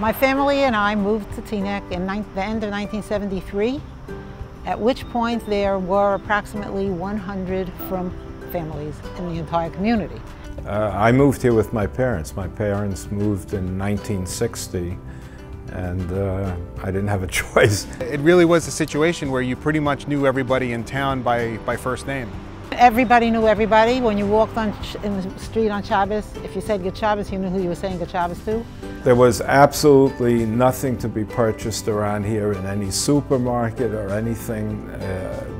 My family and I moved to Teaneck in the end of 1973, at which point there were approximately 100 frum families in the entire community. I moved here with my parents. My parents moved in 1960, and I didn't have a choice. It really was a situation where you pretty much knew everybody in town by first name. Everybody knew everybody. When you walked in the street on Shabbos, if you said Good Shabbos, you knew who you were saying Good Shabbos to. There was absolutely nothing to be purchased around here in any supermarket or anything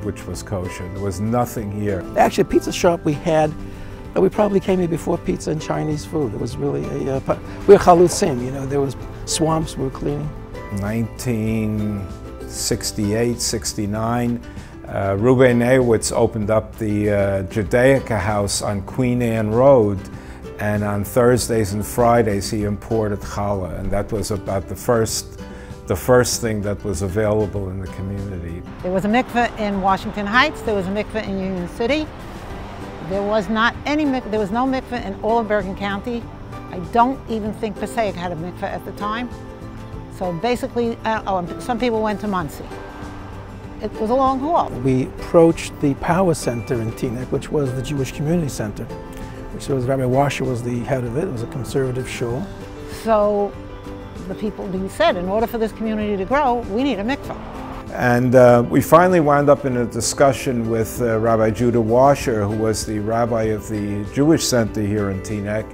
which was kosher. There was nothing here. Actually, a pizza shop we had, we probably came here before pizza and Chinese food. It was really we were chalutzim, you know, there was swamps we were cleaning. 1968, 69, Ruben Ewitz opened up the Judaica house on Queen Anne Road, and on Thursdays and Fridays he imported challah, and that was about the first thing that was available in the community. There was a mikveh in Washington Heights, there was a mikveh in Union City. There was no mikveh in all of Bergen County. I don't even think Passaic had a mikveh at the time. So basically, some people went to Muncie. It was a long haul. We approached the Power Center in Teaneck, which was the Jewish Community Center, which was Rabbi Washer was the head of it. It was a conservative shul. So the people said, in order for this community to grow, we need a mikveh. And we finally wound up in a discussion with Rabbi Judah Washer, who was the rabbi of the Jewish Center here in Teaneck.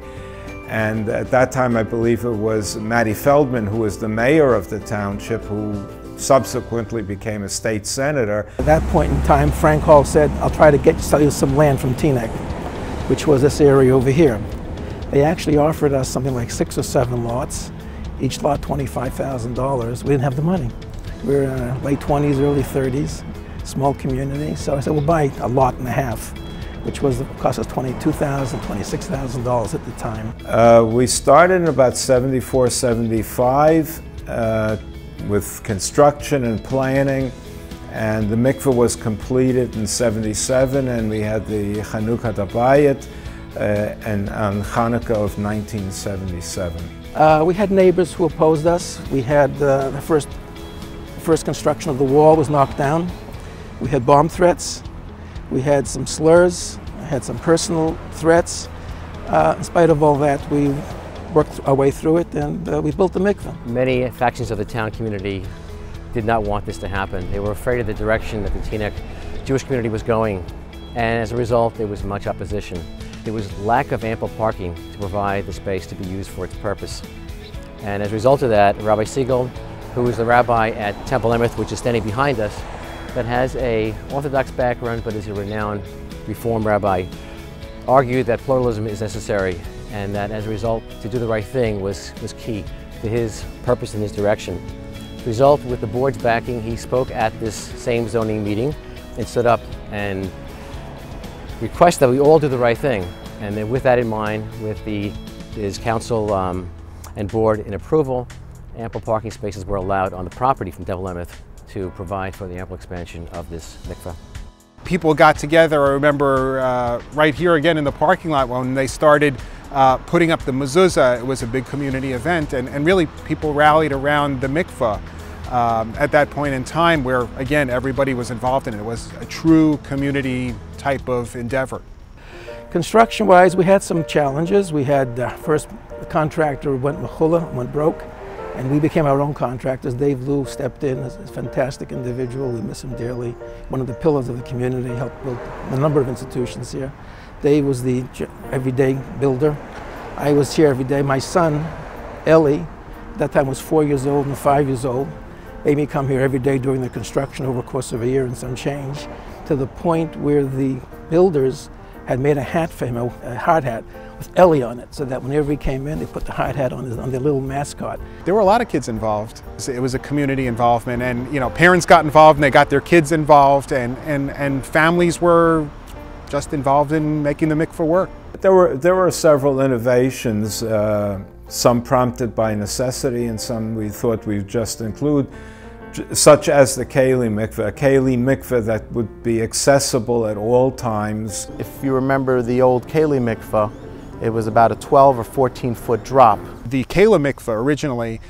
And at that time, I believe it was Matty Feldman, who was the mayor of the township, who subsequently became a state senator. At that point in time, Frank Hall said, I'll try to sell you some land from Teaneck, which was this area over here. They actually offered us something like 6 or 7 lots, each lot $25,000. We didn't have the money. We were in late 20s, early 30s, small community. So I said, we'll buy a lot and a half, which cost us $22,000, $26,000 at the time. We started in about 74, 75 with construction and planning, and the mikveh was completed in 77, and we had the Chanukah Habayit and on Hanukkah of 1977. We had neighbors who opposed us. We had the first construction of the wall was knocked down. We had bomb threats. We had some slurs. I had some personal threats. In spite of all that, we worked our way through it, and we built the mikveh. Many factions of the town community did not want this to happen. They were afraid of the direction that the Teaneck Jewish community was going, and as a result, there was much opposition. There was lack of ample parking to provide the space to be used for its purpose. And as a result of that, Rabbi Siegel, who is the rabbi at Temple Emeth, which is standing behind us, that has an Orthodox background but is a renowned Reform rabbi, argued that pluralism is necessary, and that as a result, to do the right thing was key to his purpose and his direction. As a result, with the board's backing, he spoke at this same zoning meeting and stood up and requested that we all do the right thing. And then with that in mind, with his council and board in approval, ample parking spaces were allowed on the property from Temple Emeth to provide for the ample expansion of this mikveh. People got together. I remember right here again in the parking lot when they started putting up the mezuzah. It was a big community event, and really people rallied around the mikveh at that point in time, where again everybody was involved in it. It was a true community type of endeavor. Construction-wise, we had some challenges. We had first the contractor went broke, and we became our own contractors. Dave Liu stepped in as a fantastic individual. We miss him dearly. One of the pillars of the community, helped build a number of institutions here. Dave was the everyday builder. I was here every day. My son, Ellie, at that time was 4 years old and 5 years old. Made me come here every day during the construction over the course of a year and some change, to the point where the builders had made a hat for him, a hard hat, with Ellie on it, so that whenever he came in, they put the hard hat on their little mascot. There were a lot of kids involved. It was a community involvement, and parents got involved and they got their kids involved, and families were just involved in making the mikveh work. There were several innovations, some prompted by necessity and some we thought we'd just include, such as the Keli Mikvah, a Keli Mikvah that would be accessible at all times. If you remember the old Keli Mikvah, it was about a 12 or 14 foot drop The Kayla Mikvah originally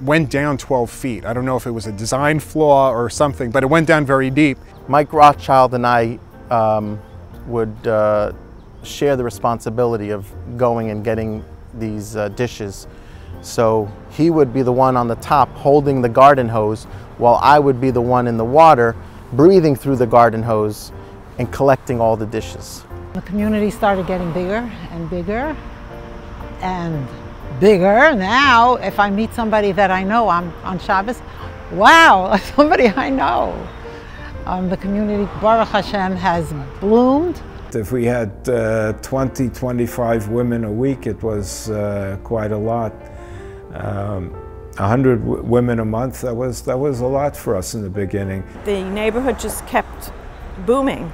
went down 12 feet. I don't know if it was a design flaw or something, but it went down very deep. Mike Rothschild and I would share the responsibility of going and getting these dishes. So he would be the one on the top holding the garden hose, while I would be the one in the water breathing through the garden hose and collecting all the dishes. The community started getting bigger and bigger and bigger. Now, if I meet somebody that I know on Shabbos, wow, somebody I know. The community, Baruch Hashem, has bloomed. If we had 20, 25 women a week, it was quite a lot. 100 women a month, that was a lot for us in the beginning. The neighborhood just kept booming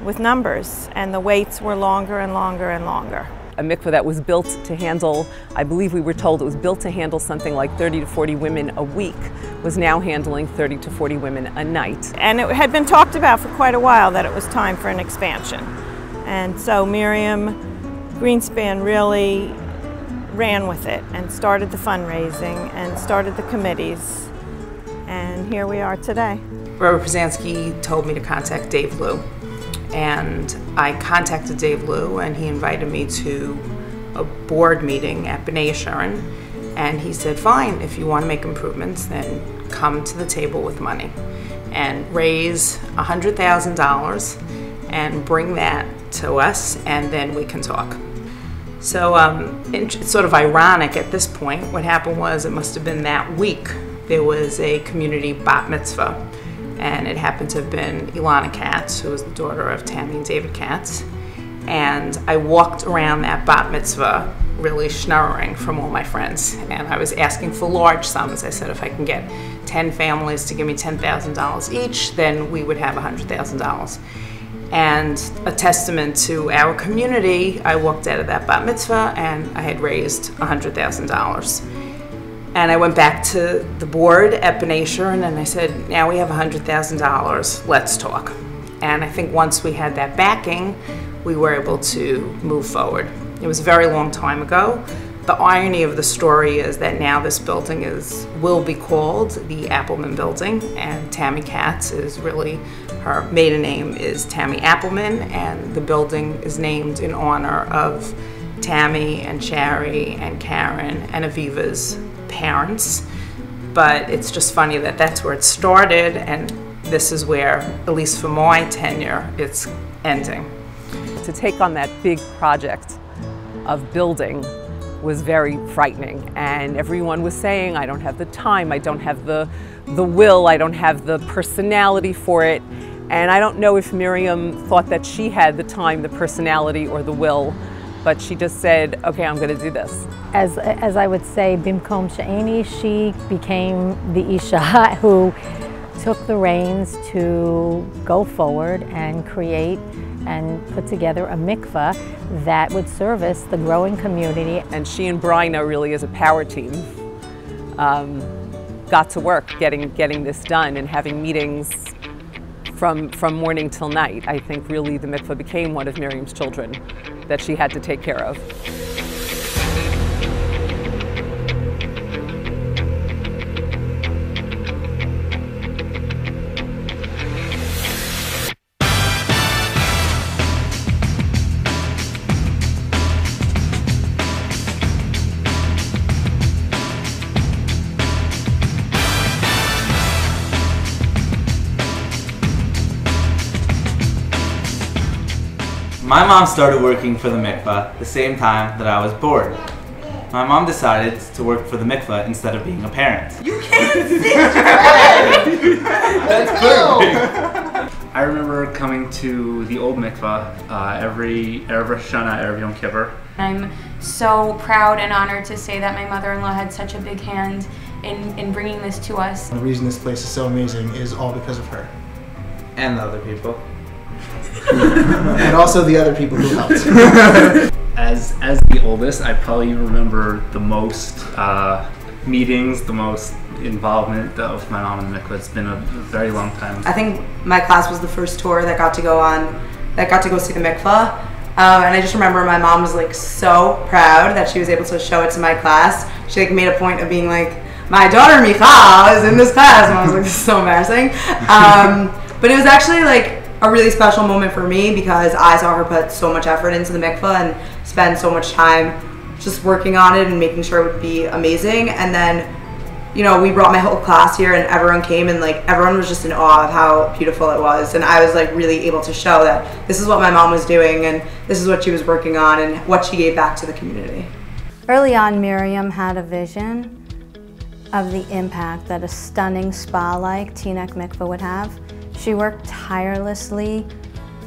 with numbers, and the waits were longer and longer and longer. A mikveh that was built to handle, I believe we were told it was built to handle something like 30 to 40 women a week, was now handling 30 to 40 women a night. And it had been talked about for quite a while that it was time for an expansion. And so Miriam Greenspan really ran with it and started the fundraising and started the committees. And here we are today. Rabbi Brzezinski told me to contact Dave Liu. And I contacted Dave Liu, and he invited me to a board meeting at B'nai Yesharon. And he said, fine, if you want to make improvements, then come to the table with money and raise $100,000 and bring that to us, and then we can talk. So it's sort of ironic at this point. What happened was, it must have been that week, there was a community bat mitzvah. And it happened to have been Ilana Katz, who was the daughter of Tammy and David Katz. And I walked around that bat mitzvah really schnorring from all my friends. And I was asking for large sums. I said, if I can get 10 families to give me $10,000 each, then we would have $100,000. And a testament to our community, I walked out of that bat mitzvah and I had raised $100,000. And I went back to the board at B'nai Yesharon and I said, now we have $100,000, let's talk. And I think once we had that backing, we were able to move forward. It was a very long time ago. The irony of the story is that now this building will be called the Appleman Building, and Tammy Katz is really, her maiden name is Tammy Appleman, and the building is named in honor of Tammy and Shari and Karen and Aviva's parents. But it's just funny that that's where it started, and this is where, at least for my tenure, it's ending. To take on that big project of building was very frightening, and everyone was saying, I don't have the time, I don't have the will, I don't have the personality for it. And I don't know if Miriam thought that she had the time, the personality, or the will, but she just said, okay, I'm going to do this. As I would say, Bimkom She'eni, she became the Isha who took the reins to go forward and create and put together a mikvah that would service the growing community. And she and Bryna really, as a power team, got to work getting this done and having meetings from morning till night. I think really the mikvah became one of Miriam's children that she had to take care of. My mom started working for the mikvah the same time that I was bored. My mom decided to work for the mikvah instead of being a parent. You can't sit your head! That's perfect! I remember coming to the old mikvah every Rosh Hashanah, every Yom Kippur. I'm so proud and honored to say that my mother-in-law had such a big hand in bringing this to us. The reason this place is so amazing is all because of her. And the other people. And also the other people who helped. As the oldest, I probably remember the most meetings, the most involvement of my mom in the mikvah. It's been a very long time. I think my class was the first tour that got to go see the mikvah. And I just remember my mom was like so proud that she was able to show it to my class. She like made a point of being like, my daughter Michal is in this class, and I was like, this is so embarrassing. But it was actually like a really special moment for me because I saw her put so much effort into the mikvah and spend so much time just working on it and making sure it would be amazing. And then, you know, we brought my whole class here and everyone came and like everyone was just in awe of how beautiful it was. And I was like really able to show that this is what my mom was doing and this is what she was working on and what she gave back to the community. Early on, Miriam had a vision of the impact that a stunning spa like Teaneck Mikvah would have. She worked tirelessly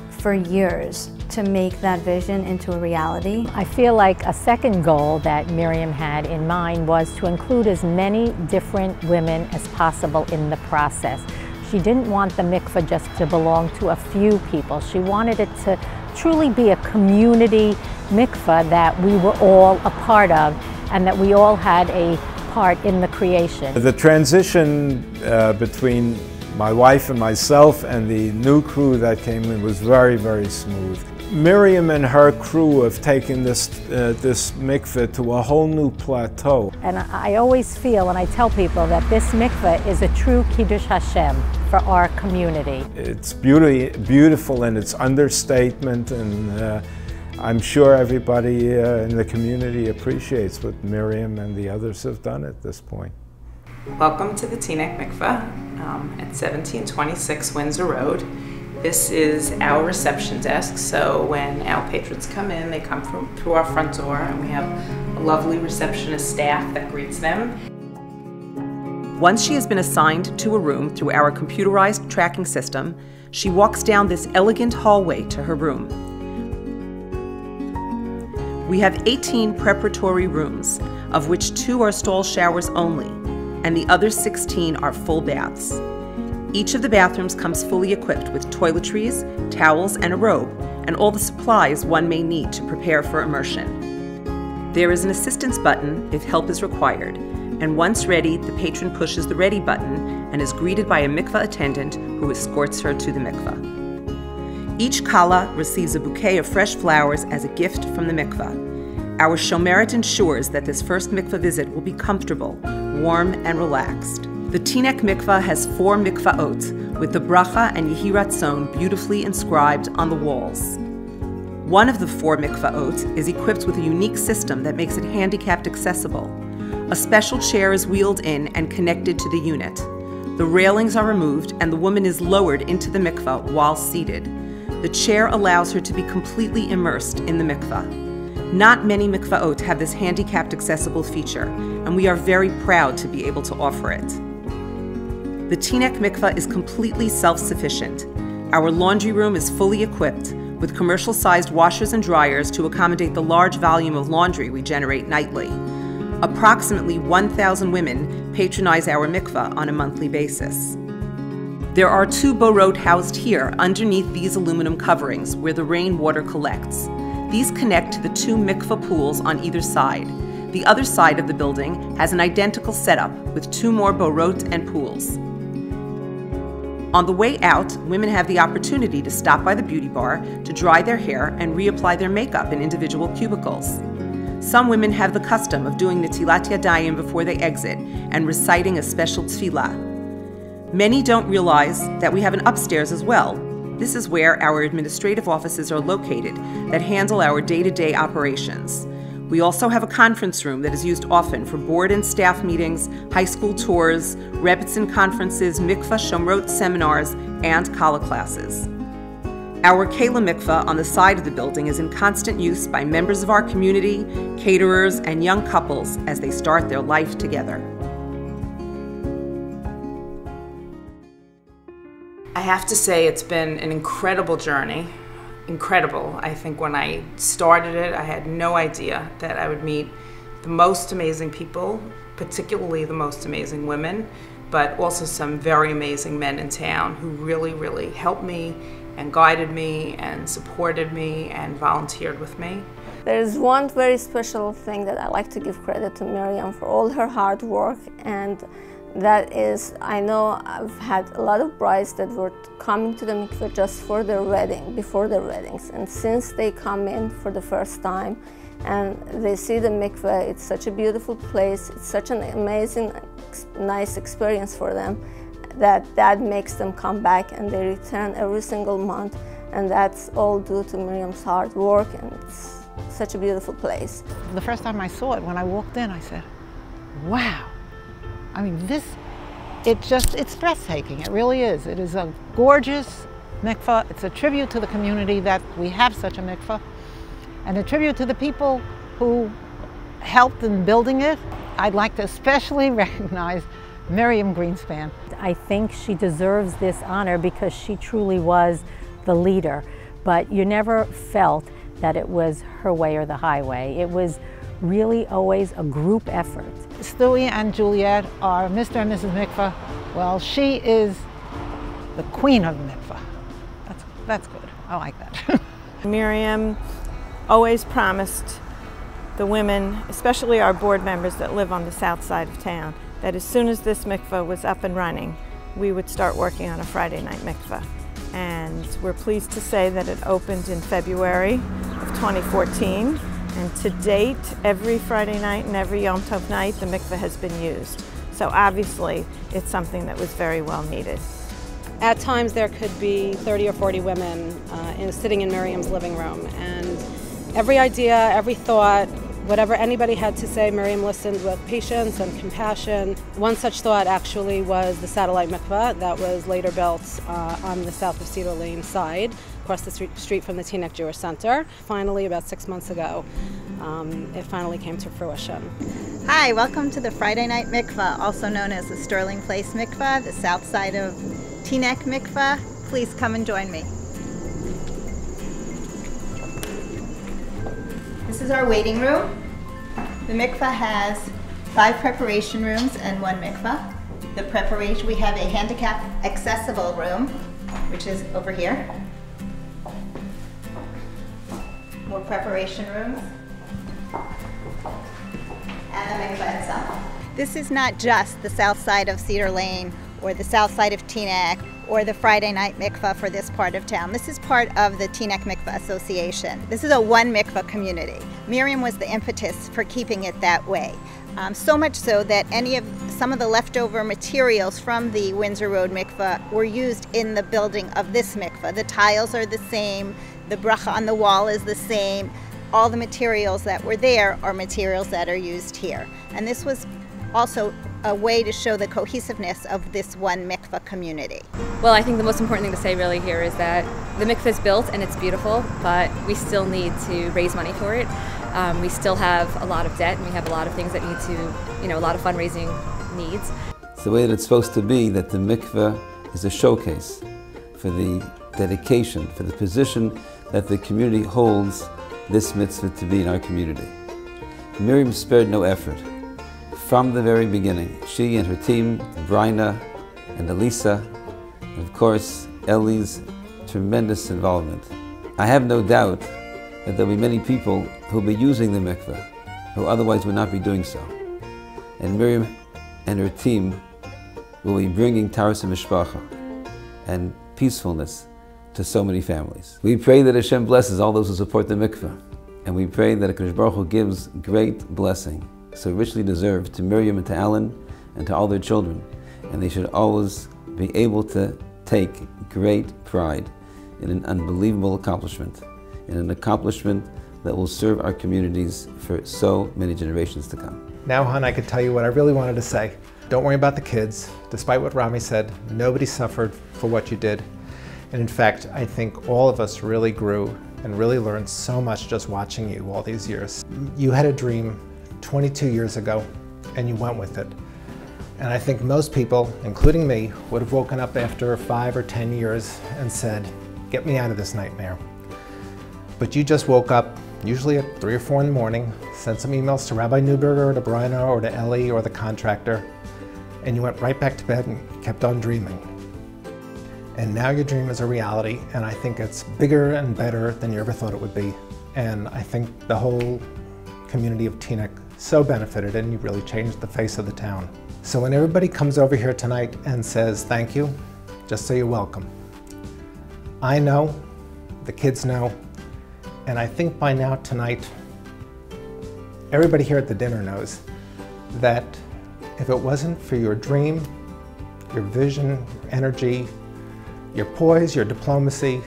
for years to make that vision into a reality. I feel like a second goal that Miriam had in mind was to include as many different women as possible in the process. She didn't want the mikvah just to belong to a few people. She wanted it to truly be a community mikvah that we were all a part of and that we all had a part in the creation. The transition between my wife and myself and the new crew that came in was very, very smooth. Miriam and her crew have taken this mikveh to a whole new plateau. And I always feel, and I tell people, that this mikveh is a true Kiddush Hashem for our community. It's beautiful in its understatement, and I'm sure everybody in the community appreciates what Miriam and the others have done at this point. Welcome to the Teaneck Mikvah at 1726 Windsor Road. This is our reception desk, so when our patrons come in, they come through our front door, and we have a lovely receptionist staff that greets them. Once she has been assigned to a room through our computerized tracking system, she walks down this elegant hallway to her room. We have 18 preparatory rooms, of which 2 are stall showers only, and the other 16 are full baths. Each of the bathrooms comes fully equipped with toiletries, towels, and a robe, and all the supplies one may need to prepare for immersion. There is an assistance button if help is required, and once ready, the patron pushes the ready button and is greeted by a mikvah attendant who escorts her to the mikvah. Each kala receives a bouquet of fresh flowers as a gift from the mikvah. Our shomeret ensures that this first mikvah visit will be comfortable, warm, and relaxed. The Teaneck Mikvah has 4 mikvaot with the bracha and Yehi Ratzon beautifully inscribed on the walls. One of the 4 mikvaot is equipped with a unique system that makes it handicapped accessible. A special chair is wheeled in and connected to the unit. The railings are removed and the woman is lowered into the mikvah while seated. The chair allows her to be completely immersed in the mikvah. Not many mikvaot have this handicapped accessible feature, and we are very proud to be able to offer it. The Teaneck Mikvah is completely self-sufficient. Our laundry room is fully equipped with commercial-sized washers and dryers to accommodate the large volume of laundry we generate nightly. Approximately 1,000 women patronize our mikvah on a monthly basis. There are 2 borot housed here underneath these aluminum coverings where the rainwater collects. These connect to the 2 mikvah pools on either side. The other side of the building has an identical setup with 2 more borot and pools. On the way out, women have the opportunity to stop by the beauty bar to dry their hair and reapply their makeup in individual cubicles. Some women have the custom of doing Netilat Yadayim before they exit and reciting a special tefillah. Many don't realize that we have an upstairs as well. This is where our administrative offices are located that handle our day-to-day operations. We also have a conference room that is used often for board and staff meetings, high school tours, Rebbitzin conferences, mikvah shomrot seminars, and kala classes. Our Kela Mikvah on the side of the building is in constant use by members of our community, caterers, and young couples as they start their life together. I have to say it's been an incredible journey. Incredible. I think when I started it, I had no idea that I would meet the most amazing people, particularly the most amazing women, but also some very amazing men in town who really, really helped me and guided me and supported me and volunteered with me. There's one very special thing that I like to give credit to Miriam for all her hard work and That is, I know I've had a lot of brides that were coming to the mikveh just for their wedding, before their weddings. And since they come in for the first time and they see the mikveh, it's such a beautiful place, it's such an amazing, nice experience for them, that makes them come back, and they return every single month. And that's all due to Miriam's hard work, and it's such a beautiful place. The first time I saw it, when I walked in, I said, wow. I mean, it's breathtaking. It really is. It is a gorgeous mikveh. It's a tribute to the community that we have such a mikveh, and a tribute to the people who helped in building it. I'd like to especially recognize Miriam Greenspan. I think she deserves this honor because she truly was the leader, but you never felt that it was her way or the highway. It was really always a group effort. Stewie and Juliet are Mr. and Mrs. Mikvah. Well, she is the queen of mikvah. That's good. I like that. Miriam always promised the women, especially our board members that live on the south side of town, that as soon as this mikvah was up and running, we would start working on a Friday night mikvah. And we're pleased to say that it opened in February of 2014. And to date, every Friday night and every Yom Tov night, the mikveh has been used. So obviously, it's something that was very well needed. At times, there could be 30 or 40 women sitting in Miriam's living room. And every idea, every thought, whatever anybody had to say, Miriam listened with patience and compassion. One such thought actually was the satellite mikveh that was later built on the south of Cedar Lane side, across the street from the Teaneck Jewish Center. Finally, about 6 months ago, it finally came to fruition. Hi, welcome to the Friday Night Mikvah, also known as the Sterling Place Mikvah, the south side of Teaneck Mikvah. Please come and join me. This is our waiting room. The mikvah has 5 preparation rooms and 1 mikvah. The preparation, we have a handicap accessible room, which is over here. More preparation rooms. And the mikvah itself. This is not just the south side of Cedar Lane or the south side of Teaneck or the Friday night mikvah for this part of town. This is part of the Teaneck Mikvah Association. This is a one mikvah community. Miriam was the impetus for keeping it that way. So much so that some of the leftover materials from the Windsor Road mikvah were used in the building of this mikvah. The tiles are the same, the bracha on the wall is the same. All the materials that were there are materials that are used here. And this was also a way to show the cohesiveness of this one mikvah community. Well, I think the most important thing to say really here is that the mikvah is built and it's beautiful, but we still need to raise money for it. We still have a lot of debt and we have a lot of things that need to, a lot of fundraising needs. It's the way that it's supposed to be, that the mikvah is a showcase for the dedication, for the position that the community holds this mitzvah to be in our community. Miriam spared no effort. From the very beginning, she and her team, Bryna and Elisa, and of course, Ellie's tremendous involvement. I have no doubt that there'll be many people who will be using the mikveh, who otherwise would not be doing so. And Miriam and her team will be bringing Taras Mishpacha and peacefulness to so many families. We pray that Hashem blesses all those who support the mikveh, and we pray that HaKadosh Baruch Hu gives great blessing, so richly deserved, to Miriam and to Alan and to all their children, and they should always be able to take great pride in an unbelievable accomplishment, in an accomplishment that will serve our communities for so many generations to come. Now, hon, I could tell you what I really wanted to say. Don't worry about the kids. Despite what Rami said, nobody suffered for what you did. And in fact, I think all of us really grew and really learned so much just watching you all these years. You had a dream 22 years ago, and you went with it. And I think most people, including me, would have woken up after 5 or 10 years and said, get me out of this nightmare. But you just woke up, usually at 3 or 4 in the morning, sent some emails to Rabbi Newberger or to Bryna or to Ellie or the contractor, and you went right back to bed and kept on dreaming. And now your dream is a reality, and I think it's bigger and better than you ever thought it would be. And I think the whole community of Teaneck so benefited, and you really changed the face of the town. So when everybody comes over here tonight and says thank you, just say you're welcome. I know, the kids know, and I think by now tonight, everybody here at the dinner knows that if it wasn't for your dream, your vision, your energy, your poise, your diplomacy,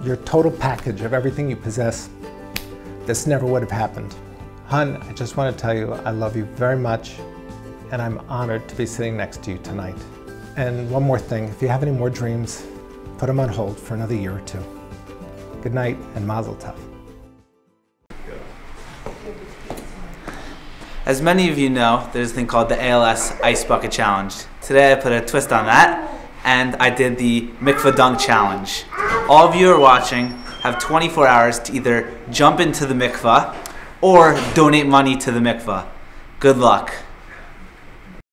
your total package of everything you possess, this never would have happened. Hun, I just want to tell you I love you very much, and I'm honored to be sitting next to you tonight. And one more thing, if you have any more dreams, put them on hold for another year or two. Good night and mazel tov. As many of you know, there's a thing called the ALS Ice Bucket Challenge. Today I put a twist on that, and I did the Mikvah Dunk Challenge. All of you who are watching have 24 hours to either jump into the mikvah or donate money to the mikvah. Good luck.